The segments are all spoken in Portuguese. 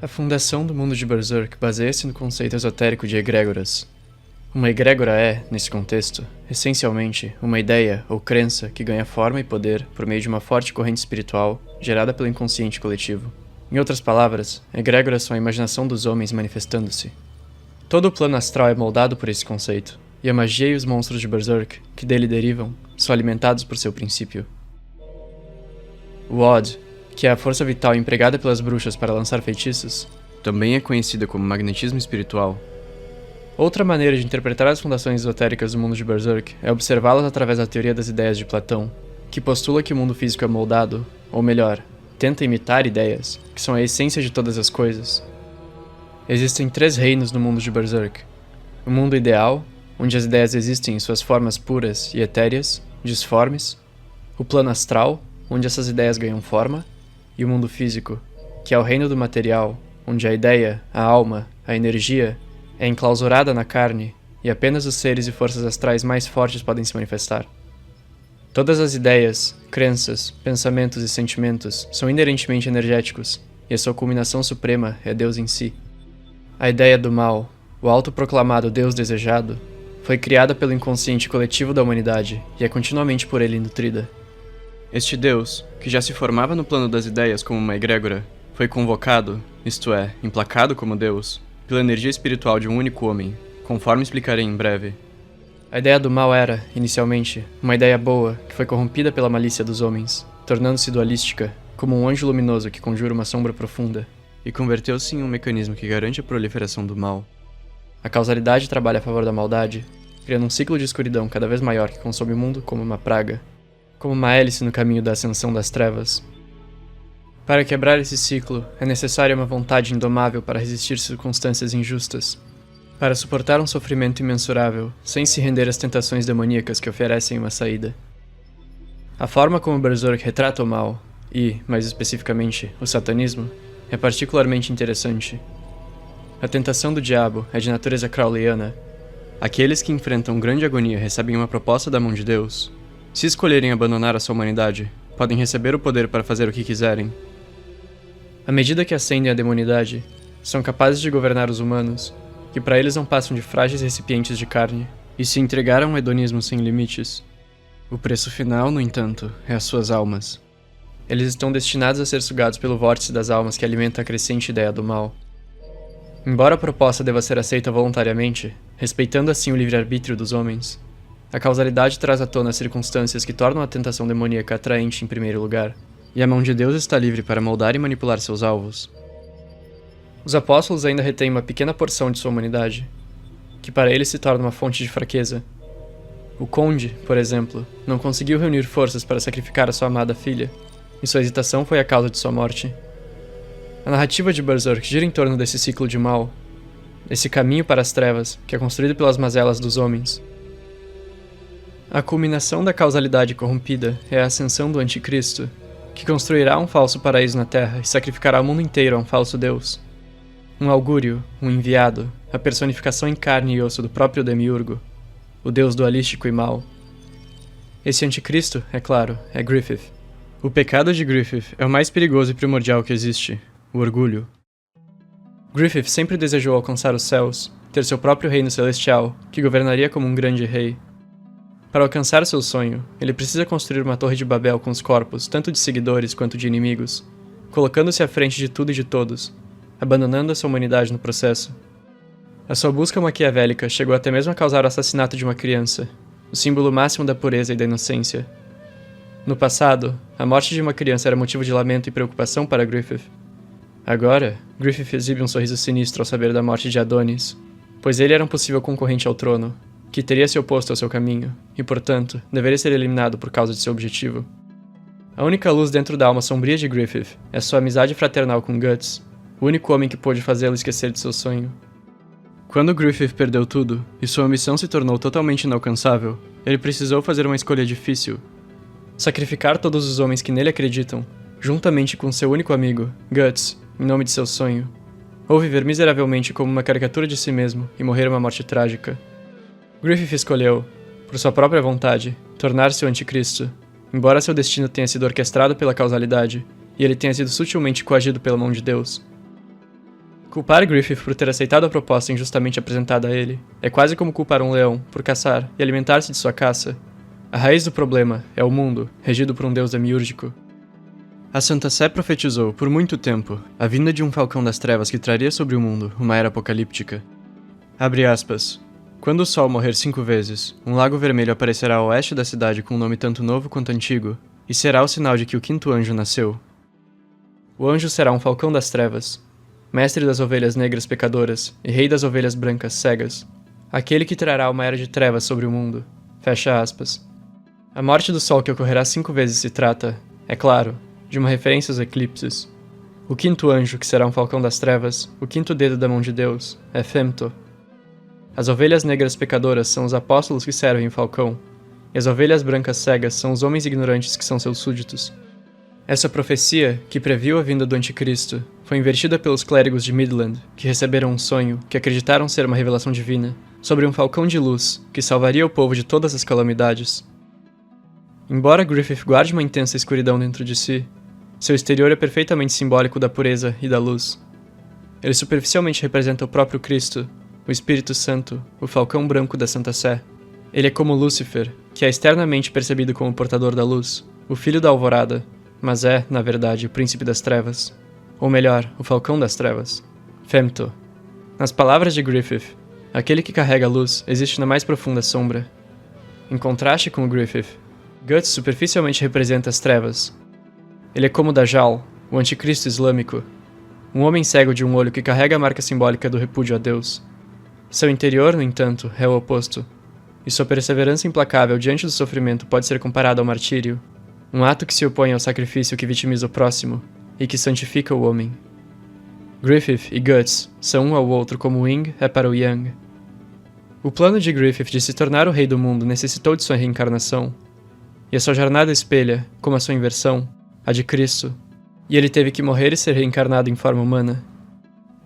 A fundação do mundo de Berserk baseia-se no conceito esotérico de egrégoras. Uma egrégora é, nesse contexto, essencialmente uma ideia ou crença que ganha forma e poder por meio de uma forte corrente espiritual gerada pelo inconsciente coletivo. Em outras palavras, egrégoras são a imaginação dos homens manifestando-se. Todo o plano astral é moldado por esse conceito, e a magia e os monstros de Berserk, que dele derivam, são alimentados por seu princípio. O Odd, que é a força vital empregada pelas bruxas para lançar feitiços, também é conhecida como magnetismo espiritual. Outra maneira de interpretar as fundações esotéricas do mundo de Berserk é observá-las através da teoria das ideias de Platão, que postula que o mundo físico é moldado, ou melhor, tenta imitar ideias, que são a essência de todas as coisas. Existem 3 reinos no mundo de Berserk. O mundo ideal, onde as ideias existem em suas formas puras e etéreas, disformes. O plano astral, onde essas ideias ganham forma. E o mundo físico, que é o reino do material, onde a ideia, a alma, a energia é enclausurada na carne e apenas os seres e forças astrais mais fortes podem se manifestar. Todas as ideias, crenças, pensamentos e sentimentos são inerentemente energéticos, e a sua culminação suprema é Deus em si. A ideia do mal, o autoproclamado Deus desejado, foi criada pelo inconsciente coletivo da humanidade e é continuamente por ele nutrida. Este Deus, que já se formava no plano das ideias como uma egrégora, foi convocado, isto é, emplacado como Deus, pela energia espiritual de um único homem, conforme explicarei em breve. A ideia do mal era, inicialmente, uma ideia boa que foi corrompida pela malícia dos homens, tornando-se dualística, como um anjo luminoso que conjura uma sombra profunda, e converteu-se em um mecanismo que garante a proliferação do mal. A causalidade trabalha a favor da maldade, criando um ciclo de escuridão cada vez maior que consome o mundo como uma praga, como uma hélice no caminho da ascensão das trevas. Para quebrar esse ciclo, é necessária uma vontade indomável para resistir circunstâncias injustas, para suportar um sofrimento imensurável, sem se render às tentações demoníacas que oferecem uma saída. A forma como Berserk retrata o mal, e, mais especificamente, o satanismo, é particularmente interessante. A tentação do diabo é de natureza crowleyana. Aqueles que enfrentam grande agonia recebem uma proposta da mão de Deus. Se escolherem abandonar a sua humanidade, podem receber o poder para fazer o que quiserem. À medida que ascendem à demonidade, são capazes de governar os humanos, que para eles não passam de frágeis recipientes de carne, e se entregar a um hedonismo sem limites. O preço final, no entanto, é as suas almas. Eles estão destinados a ser sugados pelo vórtice das almas que alimenta a crescente ideia do mal. Embora a proposta deva ser aceita voluntariamente, respeitando assim o livre-arbítrio dos homens, a causalidade traz à tona circunstâncias que tornam a tentação demoníaca atraente em primeiro lugar, e a mão de Deus está livre para moldar e manipular seus alvos. Os apóstolos ainda retêm uma pequena porção de sua humanidade, que para eles se torna uma fonte de fraqueza. O conde, por exemplo, não conseguiu reunir forças para sacrificar a sua amada filha, e sua hesitação foi a causa de sua morte. A narrativa de Berserk gira em torno desse ciclo de mal, desse caminho para as trevas que é construído pelas mazelas dos homens. A culminação da causalidade corrompida é a ascensão do Anticristo, que construirá um falso paraíso na Terra e sacrificará o mundo inteiro a um falso Deus. Um augúrio, um enviado, a personificação em carne e osso do próprio Demiurgo, o Deus dualístico e mau. Esse Anticristo, é claro, é Griffith. O pecado de Griffith é o mais perigoso e primordial que existe, o orgulho. Griffith sempre desejou alcançar os céus, ter seu próprio reino celestial, que governaria como um grande rei. Para alcançar seu sonho, ele precisa construir uma torre de Babel com os corpos, tanto de seguidores quanto de inimigos, colocando-se à frente de tudo e de todos, abandonando a sua humanidade no processo. A sua busca maquiavélica chegou até mesmo a causar o assassinato de uma criança, o símbolo máximo da pureza e da inocência. No passado, a morte de uma criança era motivo de lamento e preocupação para Griffith. Agora, Griffith exibe um sorriso sinistro ao saber da morte de Adonis, pois ele era um possível concorrente ao trono, que teria se oposto ao seu caminho, e, portanto, deveria ser eliminado por causa de seu objetivo. A única luz dentro da alma sombria de Griffith é sua amizade fraternal com Guts, o único homem que pôde fazê-lo esquecer de seu sonho. Quando Griffith perdeu tudo, e sua missão se tornou totalmente inalcançável, ele precisou fazer uma escolha difícil. Sacrificar todos os homens que nele acreditam, juntamente com seu único amigo, Guts, em nome de seu sonho, ou viver miseravelmente como uma caricatura de si mesmo e morrer uma morte trágica. Griffith escolheu, por sua própria vontade, tornar-se o Anticristo, embora seu destino tenha sido orquestrado pela causalidade, e ele tenha sido sutilmente coagido pela mão de Deus. Culpar Griffith por ter aceitado a proposta injustamente apresentada a ele é quase como culpar um leão por caçar e alimentar-se de sua caça. A raiz do problema é o mundo, regido por um deus demiúrgico. A Santa Sé profetizou, por muito tempo, a vinda de um falcão das trevas que traria sobre o mundo uma era apocalíptica. Abre aspas. Quando o sol morrer 5 vezes, um lago vermelho aparecerá a oeste da cidade com um nome tanto novo quanto antigo, e será o sinal de que o 5º anjo nasceu. O anjo será um falcão das trevas, mestre das ovelhas negras pecadoras e rei das ovelhas brancas cegas, aquele que trará uma era de trevas sobre o mundo. Fecha aspas. A morte do sol que ocorrerá 5 vezes se trata, é claro, de uma referência aos eclipses. O 5º anjo, que será um falcão das trevas, o 5º dedo da mão de Deus, é Femto. As ovelhas negras pecadoras são os apóstolos que servem o falcão, e as ovelhas brancas cegas são os homens ignorantes que são seus súditos. Essa profecia, que previu a vinda do anticristo, foi invertida pelos clérigos de Midland, que receberam um sonho, que acreditaram ser uma revelação divina, sobre um falcão de luz, que salvaria o povo de todas as calamidades. Embora Griffith guarde uma intensa escuridão dentro de si, seu exterior é perfeitamente simbólico da pureza e da luz. Ele superficialmente representa o próprio Cristo, o Espírito Santo, o falcão branco da Santa Sé. Ele é como Lúcifer, que é externamente percebido como o portador da luz, o filho da alvorada, mas é, na verdade, o príncipe das trevas. Ou melhor, o falcão das trevas. Femto. Nas palavras de Griffith, aquele que carrega a luz existe na mais profunda sombra. Em contraste com o Griffith, Guts superficialmente representa as trevas. Ele é como Dajjal, o anticristo islâmico, um homem cego de um olho que carrega a marca simbólica do repúdio a Deus. Seu interior, no entanto, é o oposto, e sua perseverança implacável diante do sofrimento pode ser comparada ao martírio, um ato que se opõe ao sacrifício que vitimiza o próximo e que santifica o homem. Griffith e Guts são um ao outro como o Yin é para o Yang. O plano de Griffith de se tornar o rei do mundo necessitou de sua reencarnação, e a sua jornada espelha, como a sua inversão, a de Cristo, e ele teve que morrer e ser reencarnado em forma humana.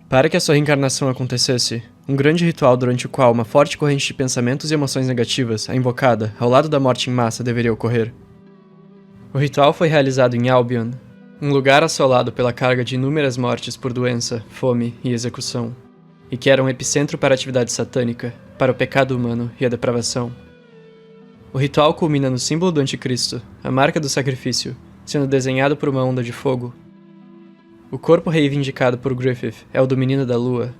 Para que a sua reencarnação acontecesse, um grande ritual durante o qual uma forte corrente de pensamentos e emoções negativas, a invocada, ao lado da morte em massa, deveria ocorrer. O ritual foi realizado em Albion, um lugar assolado pela carga de inúmeras mortes por doença, fome e execução, e que era um epicentro para a atividade satânica, para o pecado humano e a depravação. O ritual culmina no símbolo do anticristo, a marca do sacrifício, sendo desenhado por uma onda de fogo. O corpo reivindicado por Griffith é o do menino da lua,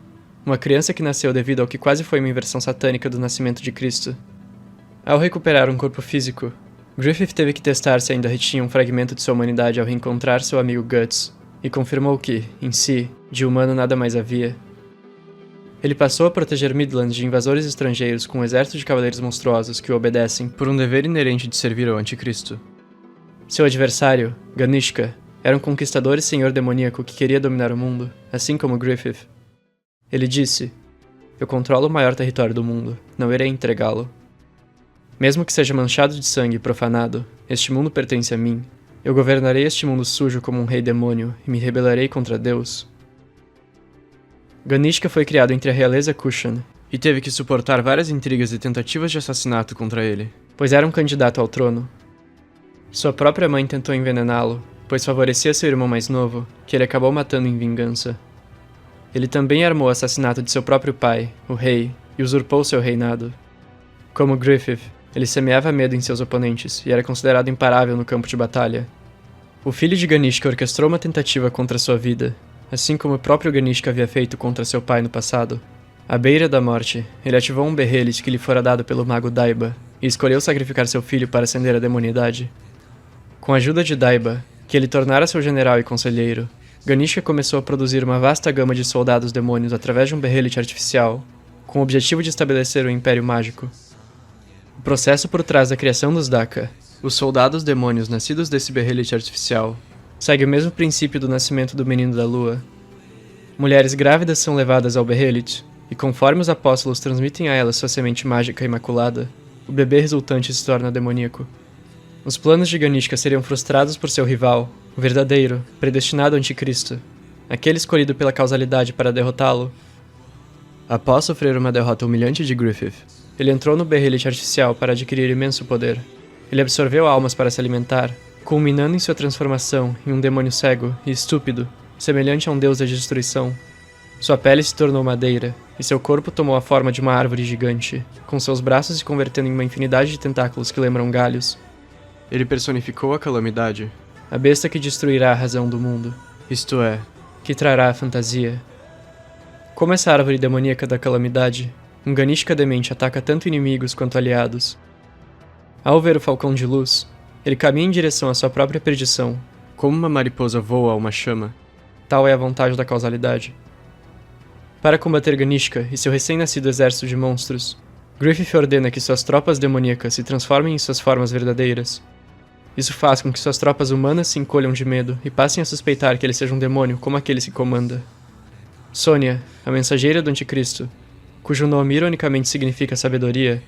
uma criança que nasceu devido ao que quase foi uma inversão satânica do nascimento de Cristo. Ao recuperar um corpo físico, Griffith teve que testar se ainda retinha um fragmento de sua humanidade ao reencontrar seu amigo Guts, e confirmou que, em si, de humano nada mais havia. Ele passou a proteger Midland de invasores estrangeiros com um exército de cavaleiros monstruosos que o obedecem por um dever inerente de servir ao anticristo. Seu adversário, Ganishka, era um conquistador e senhor demoníaco que queria dominar o mundo, assim como Griffith. Ele disse: "Eu controlo o maior território do mundo, não irei entregá-lo. Mesmo que seja manchado de sangue e profanado, este mundo pertence a mim. Eu governarei este mundo sujo como um rei demônio e me rebelarei contra Deus." Ganishka foi criado entre a realeza Kushan e teve que suportar várias intrigas e tentativas de assassinato contra ele, pois era um candidato ao trono. Sua própria mãe tentou envenená-lo, pois favorecia seu irmão mais novo, que ele acabou matando em vingança. Ele também armou o assassinato de seu próprio pai, o rei, e usurpou seu reinado. Como Griffith, ele semeava medo em seus oponentes e era considerado imparável no campo de batalha. O filho de Ganishka orquestrou uma tentativa contra sua vida, assim como o próprio Ganishka havia feito contra seu pai no passado. À beira da morte, ele ativou um berrelite que lhe fora dado pelo mago Daiba e escolheu sacrificar seu filho para acender a demonidade. Com a ajuda de Daiba, que ele tornara seu general e conselheiro, Ganishka começou a produzir uma vasta gama de soldados demônios através de um berrelite artificial, com o objetivo de estabelecer o Império Mágico. O processo por trás da criação dos Daka, os soldados demônios nascidos desse berrelite artificial, segue o mesmo princípio do nascimento do menino da lua. Mulheres grávidas são levadas ao berrelite, e conforme os apóstolos transmitem a elas sua semente mágica imaculada, o bebê resultante se torna demoníaco. Os planos de Ganishka seriam frustrados por seu rival, o verdadeiro, predestinado anticristo, aquele escolhido pela causalidade para derrotá-lo. Após sofrer uma derrota humilhante de Griffith, ele entrou no berrelite artificial para adquirir imenso poder. Ele absorveu almas para se alimentar, culminando em sua transformação em um demônio cego e estúpido, semelhante a um deus da destruição. Sua pele se tornou madeira, e seu corpo tomou a forma de uma árvore gigante, com seus braços se convertendo em uma infinidade de tentáculos que lembram galhos. Ele personificou a calamidade, A besta que destruirá a razão do mundo, isto é, que trará a fantasia. Como essa árvore demoníaca da calamidade, um Ganishka demente ataca tanto inimigos quanto aliados. Ao ver o falcão de luz, ele caminha em direção à sua própria perdição. como uma mariposa voa a uma chama. Tal é a vontade da causalidade. Para combater Ganishka e seu recém-nascido exército de monstros, Griffith ordena que suas tropas demoníacas se transformem em suas formas verdadeiras. Isso faz com que suas tropas humanas se encolham de medo e passem a suspeitar que ele seja um demônio como aquele que comanda. Sônia, a mensageira do Anticristo, cujo nome ironicamente significa sabedoria,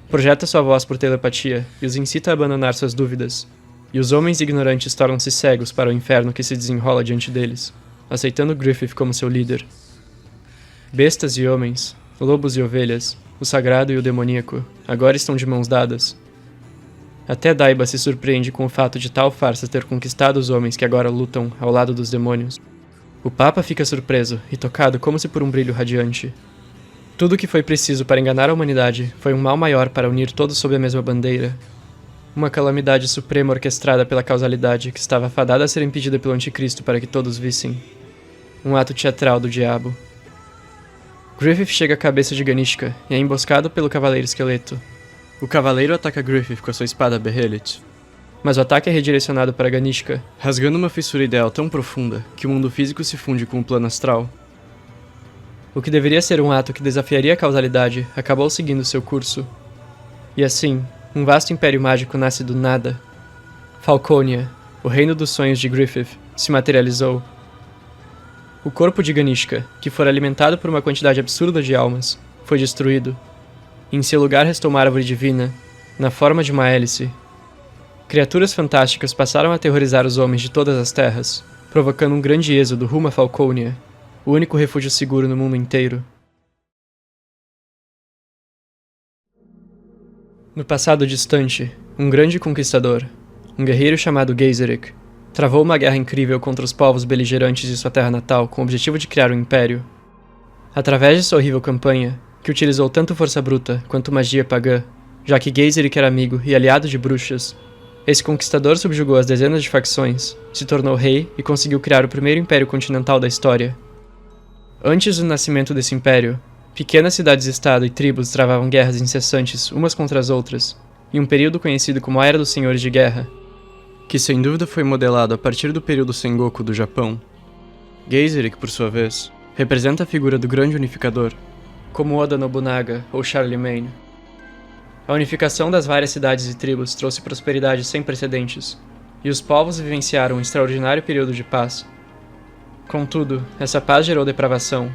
projeta sua voz por telepatia e os incita a abandonar suas dúvidas, e os homens ignorantes tornam-se cegos para o inferno que se desenrola diante deles, aceitando Griffith como seu líder. Bestas e homens, lobos e ovelhas, o sagrado e o demoníaco, agora estão de mãos dadas. Até Daiba se surpreende com o fato de tal farsa ter conquistado os homens que agora lutam ao lado dos demônios. O Papa fica surpreso e tocado como se por um brilho radiante. Tudo o que foi preciso para enganar a humanidade foi um mal maior para unir todos sob a mesma bandeira. Uma calamidade suprema orquestrada pela causalidade que estava fadada a ser impedida pelo Anticristo para que todos vissem. Um ato teatral do diabo. Griffith chega à cabeça de Ganishka e é emboscado pelo Cavaleiro Esqueleto. O cavaleiro ataca Griffith com a sua espada Behelit, Mas o ataque é redirecionado para Ganishka. rasgando uma fissura ideal tão profunda que o mundo físico se funde com o plano astral. O que deveria ser um ato que desafiaria a causalidade acabou seguindo seu curso. E assim, um vasto império mágico nasce do nada. Falconia, o reino dos sonhos de Griffith, se materializou. O corpo de Ganishka, que fora alimentado por uma quantidade absurda de almas, foi destruído. Em seu lugar restou uma árvore divina, na forma de uma hélice. Criaturas fantásticas passaram a aterrorizar os homens de todas as terras, provocando um grande êxodo rumo a Falconia, o único refúgio seguro no mundo inteiro. No passado distante, um grande conquistador, um guerreiro chamado Geyserik, travou uma guerra incrível contra os povos beligerantes de sua terra natal com o objetivo de criar um império. Através de sua horrível campanha, que utilizou tanto força bruta quanto magia pagã, já que Geyserik era amigo e aliado de bruxas, esse conquistador subjugou as dezenas de facções, se tornou rei e conseguiu criar o primeiro império continental da história. Antes do nascimento desse império, pequenas cidades-estado e tribos travavam guerras incessantes umas contra as outras, em um período conhecido como a Era dos Senhores de Guerra, que sem dúvida foi modelado a partir do período Sengoku do Japão. Geyserik, por sua vez, representa a figura do grande unificador, como Oda Nobunaga ou Charlemagne. A unificação das várias cidades e tribos trouxe prosperidade sem precedentes, e os povos vivenciaram um extraordinário período de paz. Contudo, essa paz gerou depravação,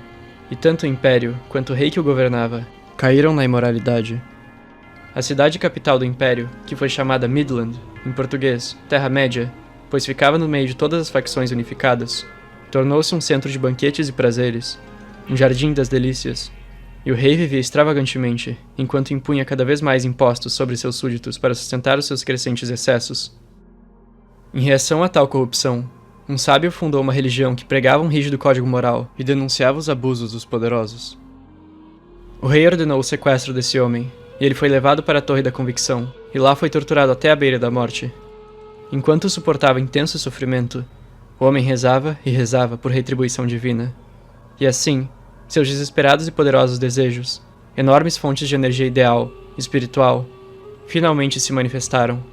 e tanto o império quanto o rei que o governava caíram na imoralidade. A cidade capital do império, que foi chamada Midland, em português, Terra-média, pois ficava no meio de todas as facções unificadas, tornou-se um centro de banquetes e prazeres, um jardim das delícias, e o rei vivia extravagantemente, enquanto impunha cada vez mais impostos sobre seus súditos para sustentar os seus crescentes excessos. Em reação a tal corrupção, um sábio fundou uma religião que pregava um rígido código moral E denunciava os abusos dos poderosos. O rei ordenou o sequestro desse homem, e ele foi levado para a Torre da Convicção, e lá foi torturado até a beira da morte. Enquanto suportava intenso sofrimento, o homem rezava e rezava por retribuição divina. E assim, seus desesperados e poderosos desejos, enormes fontes de energia ideal, espiritual, finalmente se manifestaram.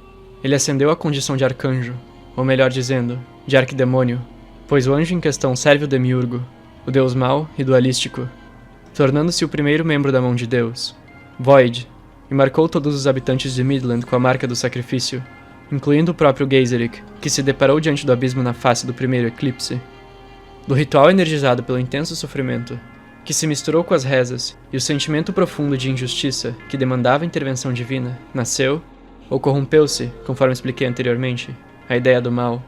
Ele ascendeu à condição de arcanjo, ou melhor dizendo, de arquidemônio, pois o anjo em questão serve o demiurgo, o deus mau e dualístico, tornando-se o primeiro membro da mão de Deus, Void, e marcou todos os habitantes de Midland com a marca do sacrifício, incluindo o próprio Geyserik, que se deparou diante do abismo na face do primeiro eclipse. Do ritual energizado pelo intenso sofrimento, que se misturou com as rezas e o sentimento profundo de injustiça que demandava intervenção divina, nasceu, ou corrompeu-se, conforme expliquei anteriormente, a ideia do mal.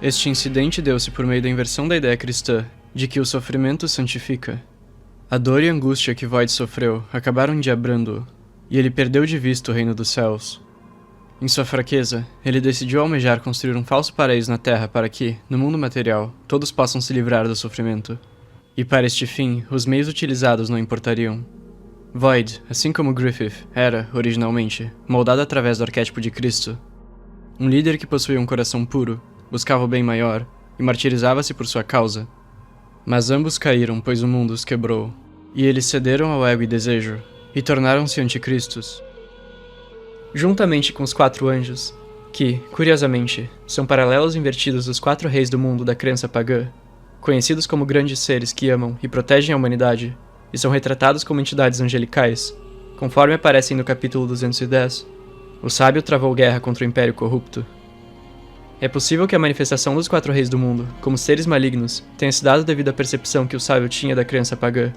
Este incidente deu-se por meio da inversão da ideia cristã de que o sofrimento santifica. A dor e a angústia que Void sofreu acabaram endiabrando-o, e ele perdeu de vista o reino dos céus. Em sua fraqueza, ele decidiu almejar construir um falso paraíso na Terra para que, no mundo material, todos possam se livrar do sofrimento. E para este fim, os meios utilizados não importariam. Void, assim como Griffith, era, originalmente, moldado através do arquétipo de Cristo. Um líder que possuía um coração puro, buscava o bem maior e martirizava-se por sua causa. Mas ambos caíram, pois o mundo os quebrou, e eles cederam ao ego e desejo, e tornaram-se anticristos. Juntamente com os 4 anjos, que, curiosamente, são paralelos invertidos dos 4 reis do mundo da crença pagã, conhecidos como grandes seres que amam e protegem a humanidade, e são retratados como entidades angelicais, conforme aparecem no capítulo 210, o sábio travou guerra contra o Império Corrupto. É possível que a manifestação dos 4 reis do mundo, como seres malignos, tenha se dado devido à percepção que o sábio tinha da crença pagã,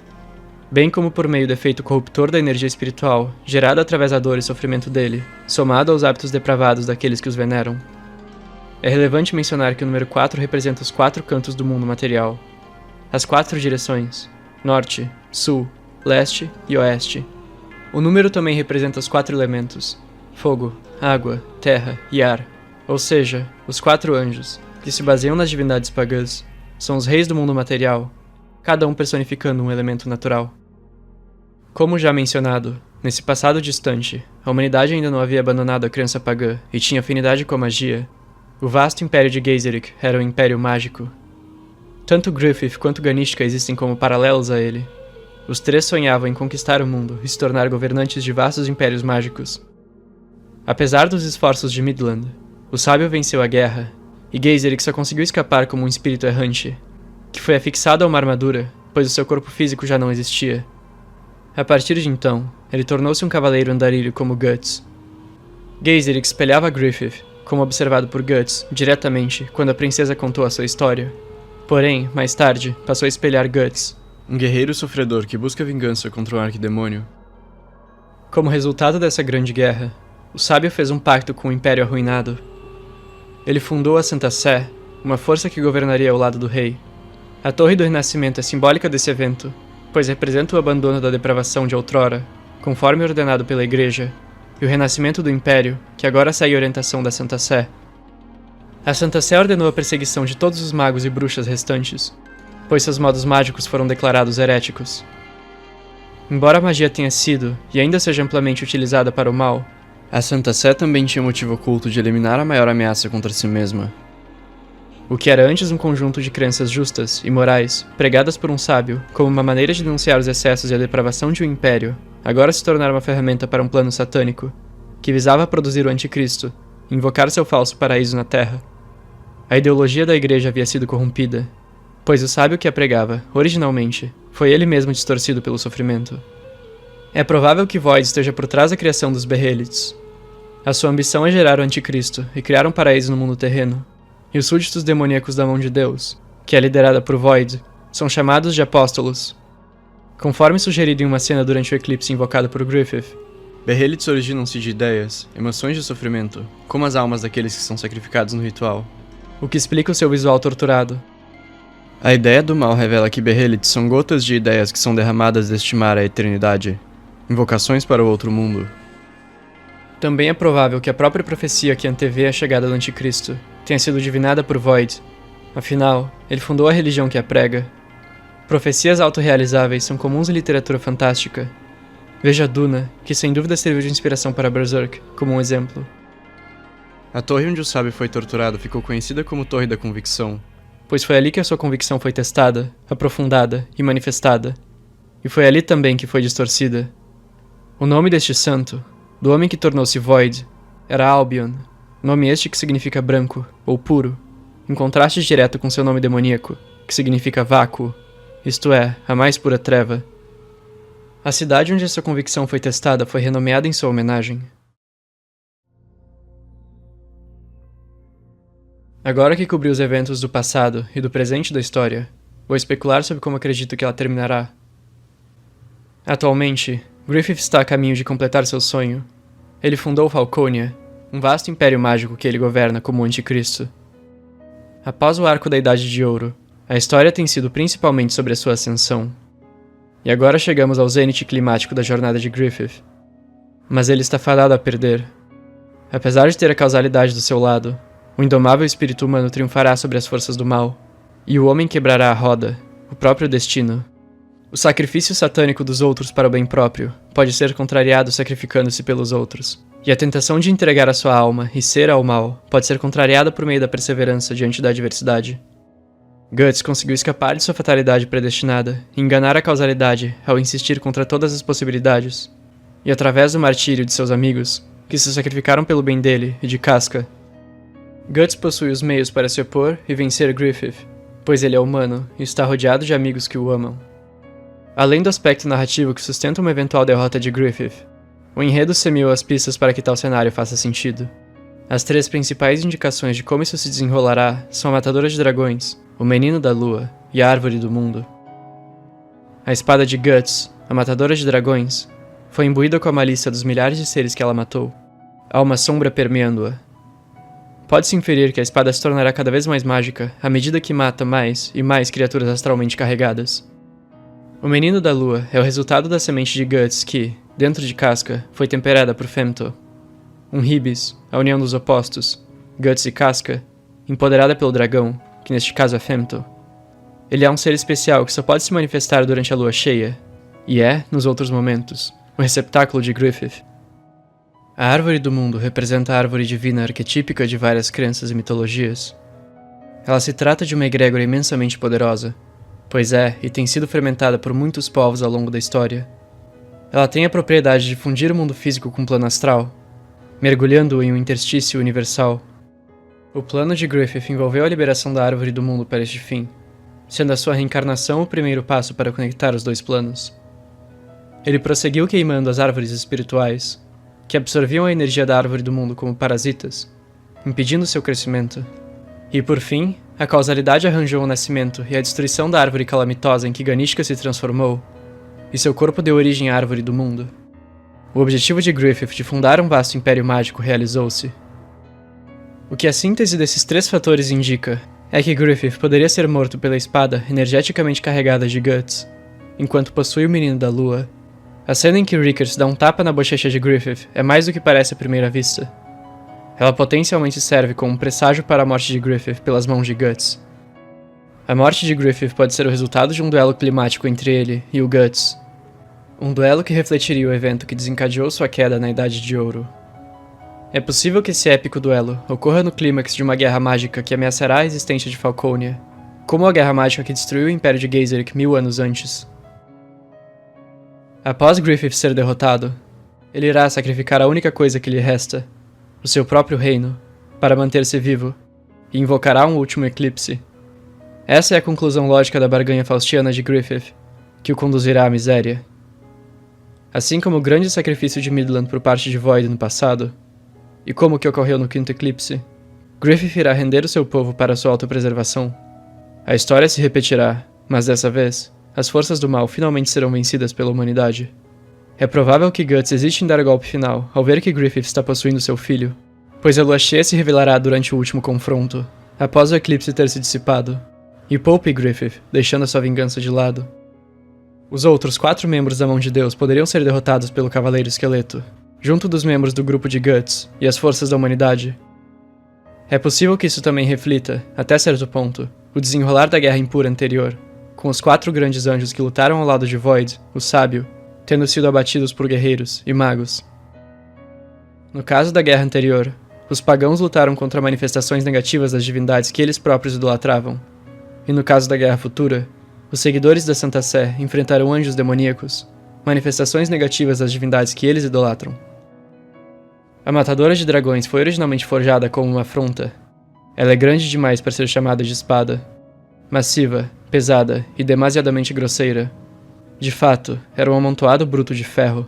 bem como por meio do efeito corruptor da energia espiritual, gerado através da dor e sofrimento dele, somado aos hábitos depravados daqueles que os veneram. É relevante mencionar que o número 4 representa os 4 cantos do mundo material, as 4 direções, norte, sul, leste e oeste. O número também representa os 4 elementos, fogo, água, terra e ar, ou seja, os 4 anjos, que se baseiam nas divindades pagãs, são os reis do mundo material, cada um personificando um elemento natural. Como já mencionado, nesse passado distante, a humanidade ainda não havia abandonado a crença pagã e tinha afinidade com a magia. O vasto Império de Geyserik era um império mágico. Tanto Griffith quanto Ganishka existem como paralelos a ele. Os 3 sonhavam em conquistar o mundo e se tornar governantes de vastos impérios mágicos. Apesar dos esforços de Midland, o sábio venceu a guerra, e Geyserik só conseguiu escapar como um espírito errante, que foi afixado a uma armadura, pois o seu corpo físico já não existia. A partir de então, ele tornou-se um cavaleiro andarilho como Guts. Geyserik espelhava Griffith, como observado por Guts, diretamente quando a princesa contou a sua história. Porém, mais tarde, passou a espelhar Guts, um guerreiro sofredor que busca vingança contra um arquidemônio. Como resultado dessa grande guerra, o sábio fez um pacto com o Império arruinado. Ele fundou a Santa Sé, uma força que governaria ao lado do rei. A Torre do Renascimento é simbólica desse evento, pois representa o abandono da depravação de outrora, conforme ordenado pela Igreja, e o renascimento do Império, que agora segue a orientação da Santa Sé. A Santa Sé ordenou a perseguição de todos os magos e bruxas restantes, pois seus modos mágicos foram declarados heréticos. Embora a magia tenha sido, e ainda seja amplamente utilizada para o mal, a Santa Sé também tinha o motivo oculto de eliminar a maior ameaça contra si mesma. O que era antes um conjunto de crenças justas e morais, pregadas por um sábio, como uma maneira de denunciar os excessos e a depravação de um império, agora se tornara uma ferramenta para um plano satânico, que visava produzir o anticristo, e invocar seu falso paraíso na Terra. A ideologia da Igreja havia sido corrompida, pois o sábio que a pregava, originalmente, foi ele mesmo distorcido pelo sofrimento. É provável que Void esteja por trás da criação dos Beheliths. A sua ambição é gerar o anticristo e criar um paraíso no mundo terreno, e os súditos demoníacos da mão de Deus, que é liderada por Void, são chamados de apóstolos. Conforme sugerido em uma cena durante o eclipse invocado por Griffith, Beheliths originam-se de ideias, emoções de sofrimento, como as almas daqueles que são sacrificados no ritual, o que explica o seu visual torturado. A ideia do mal revela que Beheliths são gotas de ideias que são derramadas deste mar à eternidade, invocações para o outro mundo. Também é provável que a própria profecia que antevê a chegada do anticristo tenha sido divinada por Void. Afinal, ele fundou a religião que a prega. Profecias autorrealizáveis são comuns em literatura fantástica. Veja Duna, que sem dúvida serviu de inspiração para Berserk, como um exemplo. A torre onde o sábio foi torturado ficou conhecida como Torre da Convicção, pois foi ali que a sua convicção foi testada, aprofundada e manifestada. E foi ali também que foi distorcida. O nome deste santo, do homem que tornou-se Void, era Albion, nome este que significa branco, ou puro, em contraste direto com seu nome demoníaco, que significa vácuo, isto é, a mais pura treva. A cidade onde essa convicção foi testada foi renomeada em sua homenagem. Agora que cobri os eventos do passado e do presente da história, vou especular sobre como acredito que ela terminará. Atualmente, Griffith está a caminho de completar seu sonho. Ele fundou Falconia, um vasto império mágico que ele governa como o anticristo. Após o arco da Idade de Ouro, a história tem sido principalmente sobre a sua ascensão. E agora chegamos ao zênite climático da jornada de Griffith. Mas ele está fadado a perder. Apesar de ter a causalidade do seu lado, o indomável espírito humano triunfará sobre as forças do mal, e o homem quebrará a roda, o próprio destino. O sacrifício satânico dos outros para o bem próprio pode ser contrariado sacrificando-se pelos outros. E a tentação de entregar a sua alma e ser ao mal pode ser contrariada por meio da perseverança diante da adversidade. Guts conseguiu escapar de sua fatalidade predestinada e enganar a causalidade ao insistir contra todas as possibilidades. E através do martírio de seus amigos, que se sacrificaram pelo bem dele e de Casca, Guts possui os meios para se opor e vencer Griffith, pois ele é humano e está rodeado de amigos que o amam. Além do aspecto narrativo que sustenta uma eventual derrota de Griffith, o enredo semeou as pistas para que tal cenário faça sentido. As 3 principais indicações de como isso se desenrolará são a Matadora de Dragões, o Menino da Lua e a Árvore do Mundo. A espada de Guts, a Matadora de Dragões, foi imbuída com a malícia dos milhares de seres que ela matou. Há uma sombra permeando-a. Pode-se inferir que a espada se tornará cada vez mais mágica à medida que mata mais e mais criaturas astralmente carregadas. O Menino da Lua é o resultado da semente de Guts que, dentro de Casca, foi temperada por Femto. Um Hibis, a união dos opostos, Guts e Casca, empoderada pelo dragão, que neste caso é Femto. Ele é um ser especial que só pode se manifestar durante a lua cheia, e é, nos outros momentos, o receptáculo de Griffith. A Árvore do Mundo representa a árvore divina arquetípica de várias crenças e mitologias. Ela se trata de uma egrégora imensamente poderosa, pois é e tem sido fermentada por muitos povos ao longo da história. Ela tem a propriedade de fundir o mundo físico com o plano astral, mergulhando-o em um interstício universal. O plano de Griffith envolveu a liberação da Árvore do Mundo para este fim, sendo a sua reencarnação o primeiro passo para conectar os 2 planos. Ele prosseguiu queimando as árvores espirituais, que absorviam a energia da Árvore do Mundo como parasitas, impedindo seu crescimento. E por fim, a causalidade arranjou o nascimento e a destruição da árvore calamitosa em que Ganishka se transformou, e seu corpo deu origem à Árvore do Mundo. O objetivo de Griffith de fundar um vasto império mágico realizou-se. O que a síntese desses 3 fatores indica é que Griffith poderia ser morto pela espada energeticamente carregada de Guts, enquanto possui o Menino da Lua. A cena em que Rickers dá um tapa na bochecha de Griffith é mais do que parece à primeira vista. Ela potencialmente serve como um presságio para a morte de Griffith pelas mãos de Guts. A morte de Griffith pode ser o resultado de um duelo climático entre ele e o Guts. Um duelo que refletiria o evento que desencadeou sua queda na Idade de Ouro. É possível que esse épico duelo ocorra no clímax de uma guerra mágica que ameaçará a existência de Falconia, como a guerra mágica que destruiu o Império de Geyserik 1000 anos antes. Após Griffith ser derrotado, ele irá sacrificar a única coisa que lhe resta, o seu próprio reino, para manter-se vivo, e invocará um último eclipse. Essa é a conclusão lógica da barganha faustiana de Griffith, que o conduzirá à miséria. Assim como o grande sacrifício de Midland por parte de Void no passado, e como o que ocorreu no quinto eclipse, Griffith irá render o seu povo para sua autopreservação. A história se repetirá, mas dessa vez, as forças do mal finalmente serão vencidas pela humanidade. É provável que Guts hesite em dar o golpe final ao ver que Griffith está possuindo seu filho, pois a lua cheia se revelará durante o último confronto, após o eclipse ter se dissipado, e poupe Griffith, deixando a sua vingança de lado. Os outros 4 membros da Mão de Deus poderiam ser derrotados pelo Cavaleiro Esqueleto, junto dos membros do grupo de Guts e as forças da humanidade. É possível que isso também reflita, até certo ponto, o desenrolar da guerra impura anterior, com os 4 grandes anjos que lutaram ao lado de Void, o Sábio, tendo sido abatidos por guerreiros e magos. No caso da guerra anterior, os pagãos lutaram contra manifestações negativas das divindades que eles próprios idolatravam, e no caso da guerra futura, os seguidores da Santa Sé enfrentarão anjos demoníacos, manifestações negativas das divindades que eles idolatram. A Matadora de Dragões foi originalmente forjada como uma afronta. Ela é grande demais para ser chamada de espada. Massiva, pesada e demasiadamente grosseira. De fato, era um amontoado bruto de ferro.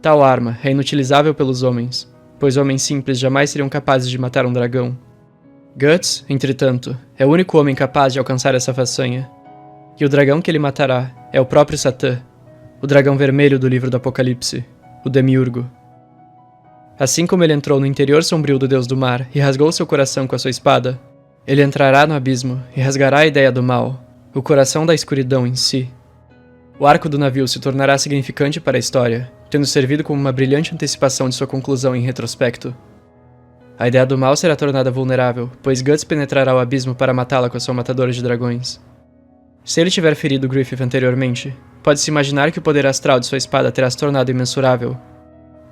Tal arma é inutilizável pelos homens, pois homens simples jamais seriam capazes de matar um dragão. Guts, entretanto, é o único homem capaz de alcançar essa façanha. E o dragão que ele matará é o próprio Satã, o dragão vermelho do livro do Apocalipse, o Demiurgo. Assim como ele entrou no interior sombrio do Deus do Mar e rasgou seu coração com a sua espada, ele entrará no abismo e rasgará a ideia do mal, o coração da escuridão em si. O arco do navio se tornará significante para a história, tendo servido como uma brilhante antecipação de sua conclusão em retrospecto. A ideia do mal será tornada vulnerável, pois Guts penetrará o abismo para matá-la com a sua matadora de dragões. Se ele tiver ferido Griffith anteriormente, pode-se imaginar que o poder astral de sua espada terá se tornado imensurável.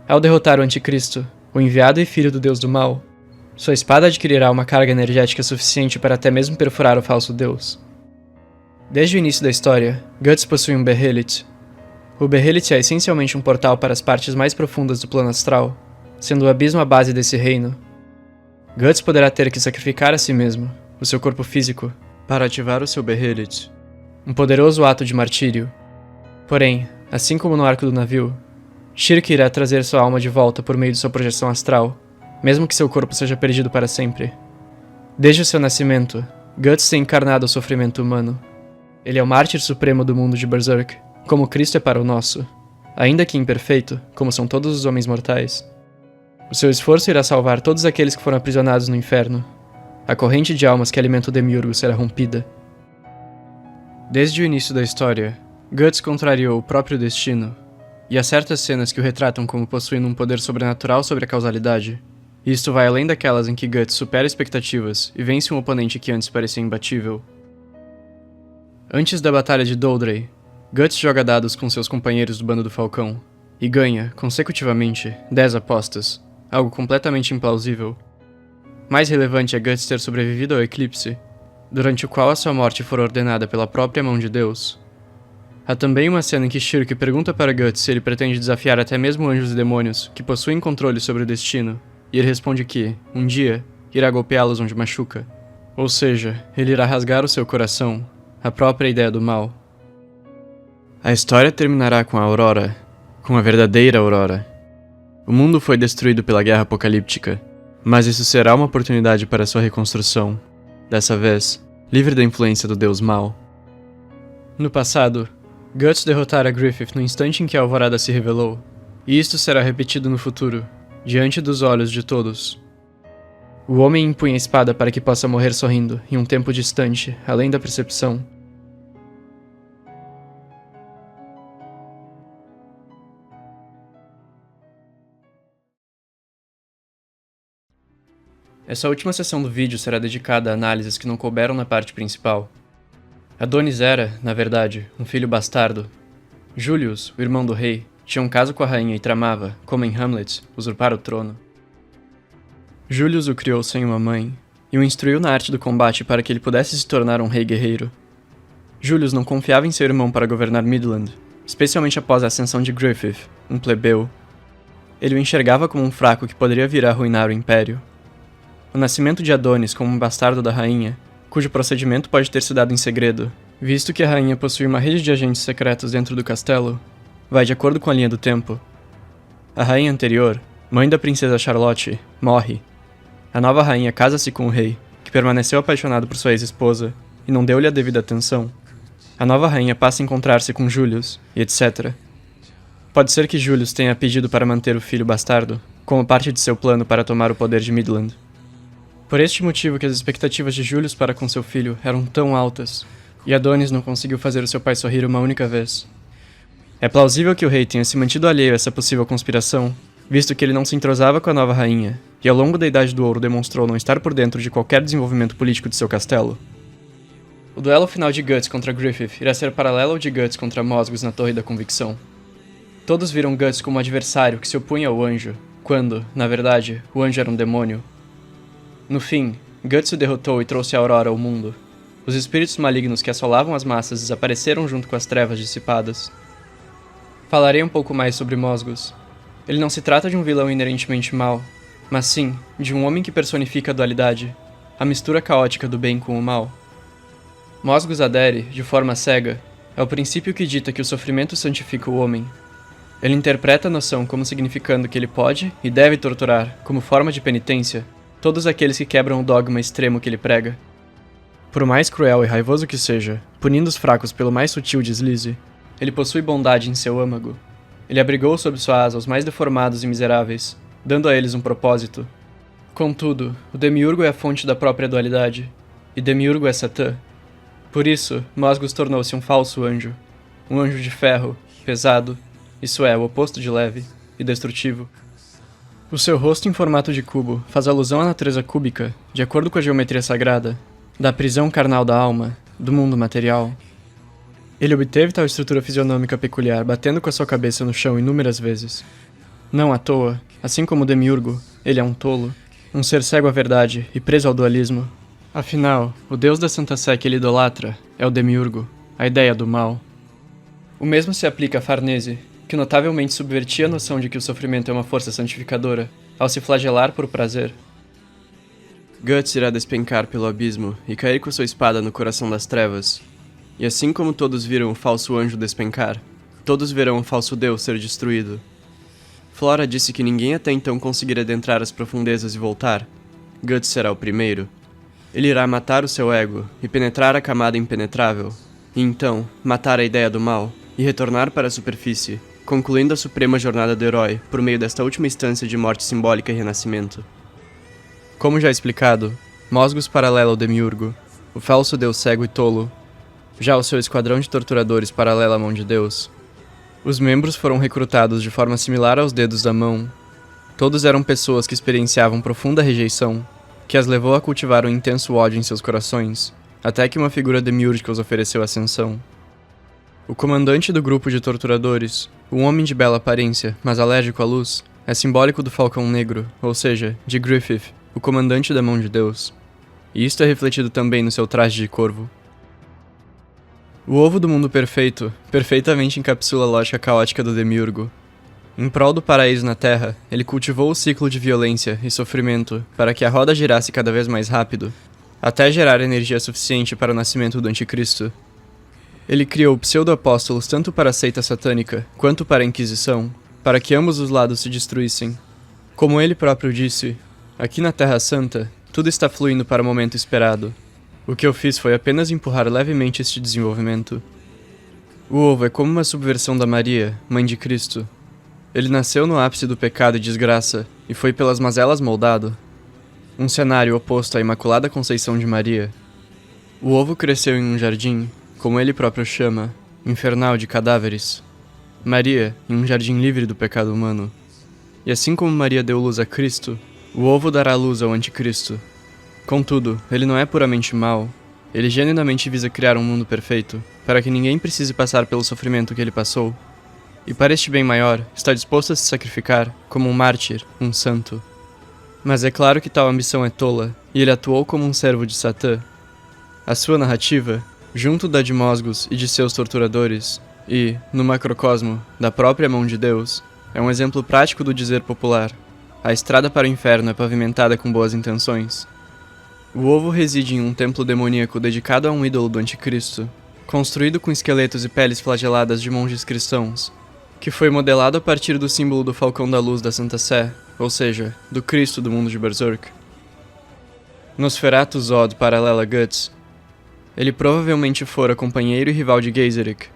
Ao derrotar o Anticristo, o enviado e filho do Deus do Mal, sua espada adquirirá uma carga energética suficiente para até mesmo perfurar o falso Deus. Desde o início da história, Guts possui um Behelit. O Behelit é essencialmente um portal para as partes mais profundas do plano astral, sendo o abismo a base desse reino. Guts poderá ter que sacrificar a si mesmo, o seu corpo físico, para ativar o seu Behelit. Um poderoso ato de martírio. Porém, assim como no arco do navio, Shirk irá trazer sua alma de volta por meio de sua projeção astral, mesmo que seu corpo seja perdido para sempre. Desde o seu nascimento, Guts tem encarnado o sofrimento humano. Ele é o mártir supremo do mundo de Berserk, como Cristo é para o nosso, ainda que imperfeito, como são todos os homens mortais. O seu esforço irá salvar todos aqueles que foram aprisionados no inferno. A corrente de almas que alimenta o Demiurgo será rompida. Desde o início da história, Guts contrariou o próprio destino, e há certas cenas que o retratam como possuindo um poder sobrenatural sobre a causalidade. E isto vai além daquelas em que Guts supera expectativas e vence um oponente que antes parecia imbatível. Antes da Batalha de Doldrey, Guts joga dados com seus companheiros do Bando do Falcão, e ganha, consecutivamente, 10 apostas, algo completamente implausível. Mais relevante é Guts ter sobrevivido ao eclipse, durante o qual a sua morte for ordenada pela própria mão de Deus. Há também uma cena em que Shirk pergunta para Guts se ele pretende desafiar até mesmo anjos e demônios que possuem controle sobre o destino, e ele responde que, um dia, irá golpeá-los onde machuca. Ou seja, ele irá rasgar o seu coração, a própria ideia do mal. A história terminará com a Aurora, com a verdadeira Aurora. O mundo foi destruído pela Guerra Apocalíptica, mas isso será uma oportunidade para sua reconstrução, dessa vez, livre da influência do Deus Mal. No passado, Guts derrotara Griffith no instante em que a Alvorada se revelou, e isto será repetido no futuro, diante dos olhos de todos. O homem empunha a espada para que possa morrer sorrindo, em um tempo distante, além da percepção. Essa última sessão do vídeo será dedicada a análises que não couberam na parte principal. Adonis era, na verdade, um filho bastardo. Julius, o irmão do rei, tinha um caso com a rainha e tramava, como em Hamlet, usurpar o trono. Julius o criou sem uma mãe, e o instruiu na arte do combate para que ele pudesse se tornar um rei guerreiro. Julius não confiava em seu irmão para governar Midland, especialmente após a ascensão de Griffith, um plebeu. Ele o enxergava como um fraco que poderia vir a arruinar o império. O nascimento de Adonis como um bastardo da rainha, cujo procedimento pode ter se dado em segredo, visto que a rainha possui uma rede de agentes secretos dentro do castelo, vai de acordo com a linha do tempo. A rainha anterior, mãe da princesa Charlotte, morre. A nova rainha casa-se com o rei, que permaneceu apaixonado por sua ex-esposa, e não deu-lhe a devida atenção. A nova rainha passa a encontrar-se com Julius, e etc. Pode ser que Julius tenha pedido para manter o filho bastardo, como parte de seu plano para tomar o poder de Midland. Por este motivo que as expectativas de Julius para com seu filho eram tão altas, e Adonis não conseguiu fazer o seu pai sorrir uma única vez. É plausível que o rei tenha se mantido alheio a essa possível conspiração, visto que ele não se entrosava com a nova rainha, e ao longo da Idade do Ouro demonstrou não estar por dentro de qualquer desenvolvimento político de seu castelo. O duelo final de Guts contra Griffith irá ser paralelo ao de Guts contra Mosgus na Torre da Convicção. Todos viram Guts como um adversário que se opunha ao anjo, quando, na verdade, o anjo era um demônio. No fim, Guts o derrotou e trouxe a Aurora ao mundo. Os espíritos malignos que assolavam as massas desapareceram junto com as trevas dissipadas. Falarei um pouco mais sobre Mosgus. Ele não se trata de um vilão inerentemente mau, mas sim de um homem que personifica a dualidade, a mistura caótica do bem com o mal. Mosgus adere, de forma cega, ao princípio que dita que o sofrimento santifica o homem. Ele interpreta a noção como significando que ele pode e deve torturar, como forma de penitência, todos aqueles que quebram o dogma extremo que ele prega. Por mais cruel e raivoso que seja, punindo os fracos pelo mais sutil deslize, ele possui bondade em seu âmago. Ele abrigou sob sua asa os mais deformados e miseráveis, dando a eles um propósito. Contudo, o Demiurgo é a fonte da própria dualidade, e Demiurgo é Satã. Por isso, Mosgus tornou-se um falso anjo, um anjo de ferro, pesado, isso é, o oposto de leve, e destrutivo. O seu rosto em formato de cubo faz alusão à natureza cúbica, de acordo com a geometria sagrada, da prisão carnal da alma, do mundo material. Ele obteve tal estrutura fisionômica peculiar batendo com a sua cabeça no chão inúmeras vezes. Não à toa, assim como o Demiurgo, ele é um tolo, um ser cego à verdade e preso ao dualismo. Afinal, o deus da Santa Sé que ele idolatra é o Demiurgo, a ideia do mal. O mesmo se aplica a Farnese, que notavelmente subvertia a noção de que o sofrimento é uma força santificadora, ao se flagelar por prazer. Guts irá despencar pelo abismo e cair com sua espada no coração das trevas. E assim como todos viram o falso anjo despencar, todos verão o falso deus ser destruído. Flora disse que ninguém até então conseguiria adentrar as profundezas e voltar. Guts será o primeiro. Ele irá matar o seu ego e penetrar a camada impenetrável, e então matar a ideia do mal e retornar para a superfície, concluindo a suprema jornada do herói por meio desta última instância de morte simbólica e renascimento. Como já explicado, Mosgus paralela ao Demiurgo, o falso deus cego e tolo. Já o seu esquadrão de torturadores paralela à mão de Deus. Os membros foram recrutados de forma similar aos dedos da mão. Todos eram pessoas que experienciavam profunda rejeição, que as levou a cultivar um intenso ódio em seus corações, até que uma figura demiúrgica os ofereceu ascensão. O comandante do grupo de torturadores, um homem de bela aparência, mas alérgico à luz, é simbólico do Falcão Negro, ou seja, de Griffith, o comandante da mão de Deus. E isto é refletido também no seu traje de corvo. O ovo do mundo perfeito perfeitamente encapsula a lógica caótica do Demiurgo. Em prol do paraíso na Terra, ele cultivou o ciclo de violência e sofrimento para que a roda girasse cada vez mais rápido, até gerar energia suficiente para o nascimento do Anticristo. Ele criou pseudo-apóstolos tanto para a seita satânica quanto para a Inquisição, para que ambos os lados se destruíssem. Como ele próprio disse, aqui na Terra Santa, tudo está fluindo para o momento esperado. O que eu fiz foi apenas empurrar levemente este desenvolvimento. O ovo é como uma subversão da Maria, mãe de Cristo. Ele nasceu no ápice do pecado e desgraça, e foi pelas mazelas moldado. Um cenário oposto à Imaculada Conceição de Maria. O ovo cresceu em um jardim, como ele próprio chama, infernal de cadáveres. Maria, em um jardim livre do pecado humano. E assim como Maria deu luz a Cristo, o ovo dará luz ao Anticristo. Contudo, ele não é puramente mau. Ele genuinamente visa criar um mundo perfeito, para que ninguém precise passar pelo sofrimento que ele passou. E para este bem maior, está disposto a se sacrificar, como um mártir, um santo. Mas é claro que tal ambição é tola, e ele atuou como um servo de Satã. A sua narrativa, junto da de Mosgus e de seus torturadores, e, no macrocosmo, da própria mão de Deus, é um exemplo prático do dizer popular. A estrada para o inferno é pavimentada com boas intenções. O ovo reside em um templo demoníaco dedicado a um ídolo do Anticristo, construído com esqueletos e peles flageladas de monges cristãos, que foi modelado a partir do símbolo do Falcão da Luz da Santa Sé, ou seja, do Cristo do mundo de Berserk. Nosferatu Zod paralela Guts. Ele provavelmente fora companheiro e rival de Geizeric,